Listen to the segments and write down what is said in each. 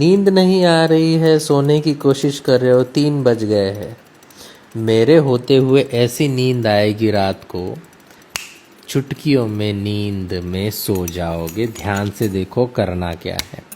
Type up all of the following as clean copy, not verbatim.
नींद नहीं आ रही है, सोने की कोशिश कर रहे हो, 3 बज गए हैं। मेरे होते हुए ऐसी नींद आएगी रात को, चुटकियों में नींद में सो जाओगे। ध्यान से देखो करना क्या है।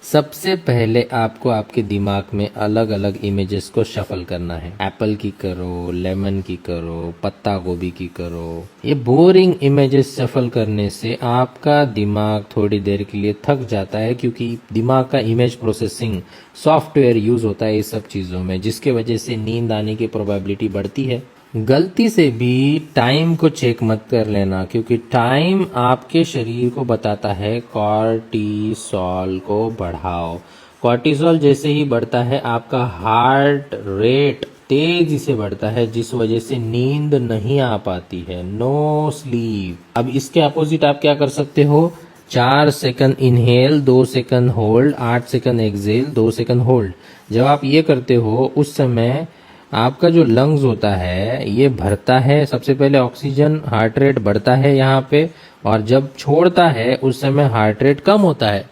सबसे पहले आपको आपके दिमाग में अलग अलग इमेजेस को शफल करना है। एप्पल की करो, लेमन की करो, पत्ता गोभी की करो। ये बोरिंग इमेजेस शफल करने से आपका दिमाग थोड़ी देर के लिए थक जाता है, क्योंकि दिमाग का इमेज प्रोसेसिंग सॉफ्टवेयर यूज होता है इस सब चीज़ों में, जिसके वजह से नींद आने की प्रोबेबिलिटी बढ़ती है। गलती से भी टाइम को चेक मत कर लेना, क्योंकि टाइम आपके शरीर को बताता है कॉर्टिसोल को बढ़ाओ। कॉर्टिसोल जैसे ही बढ़ता है आपका हार्ट रेट तेजी से बढ़ता है, जिस वजह से नींद नहीं आ पाती है। No sleep. अब इसके अपोजिट आप क्या कर सकते हो? 4 second inhale, 2 second hold, 8 second exhale, 2 second hold. जब आप ये करते हो उस समय आपका जो लंग्स होता है ये भरता है, सबसे पहले ऑक्सीजन, हार्ट रेट बढ़ता है यहाँ पे, और जब छोड़ता है उस समय हार्ट रेट कम होता है।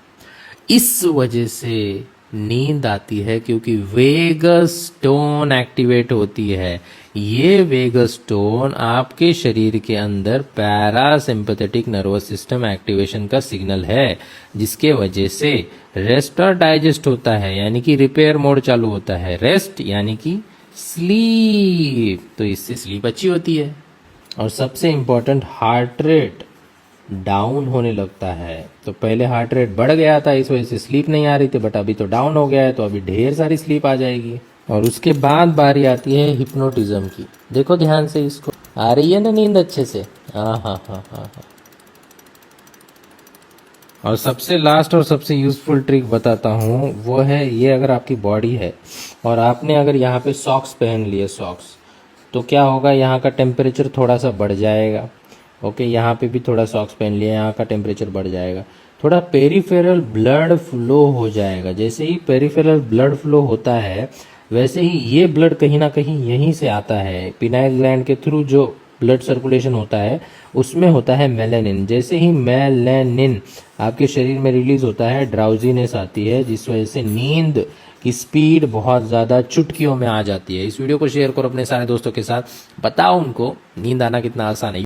इस वजह से नींद आती है, क्योंकि वेगस टोन एक्टिवेट होती है। ये वेगस टोन आपके शरीर के अंदर पैरासिम्पैथेटिक नर्वस सिस्टम एक्टिवेशन का सिग्नल है, जिसके वजह से रेस्ट और डाइजेस्ट होता है, यानी कि रिपेयर मोड चालू होता है। रेस्ट यानी कि स्लीप, तो इससे स्लीप अच्छी होती है। और सबसे इम्पोर्टेंट, हार्ट रेट डाउन होने लगता है। तो पहले हार्ट रेट बढ़ गया था, इस वजह से स्लीप नहीं आ रही थी, बट अभी तो डाउन हो गया है, तो अभी ढेर सारी स्लीप आ जाएगी। और उसके बाद बारी आती है हिप्नोटिज्म की। देखो ध्यान से, इसको आ रही है ना नींद अच्छे से? हाँ हाँ हाँ हाँ हाँ। और सबसे लास्ट और सबसे यूजफुल ट्रिक बताता हूँ, वो है ये। अगर आपकी बॉडी है और आपने अगर यहाँ पे सॉक्स पहन लिए, सॉक्स, तो क्या होगा, यहाँ का टेम्परेचर थोड़ा सा बढ़ जाएगा। ओके, यहाँ पे भी थोड़ा सॉक्स पहन लिया, यहाँ का टेम्परेचर बढ़ जाएगा। थोड़ा पेरिफेरल ब्लड फ्लो हो जाएगा। जैसे ही पेरिफेरल ब्लड फ्लो होता है, वैसे ही ये ब्लड कहीं ना कहीं यहीं से आता है। पिनाइल ग्लैंड के थ्रू जो ब्लड सर्कुलेशन होता है उसमें होता है मेलानिन। जैसे ही मेलानिन आपके शरीर में रिलीज होता है, ड्राउजीनेस आती है, जिस वजह से नींद की स्पीड बहुत ज़्यादा चुटकियों में आ जाती है। इस वीडियो को शेयर करो अपने सारे दोस्तों के साथ, बताओ उनको नींद आना कितना आसान है।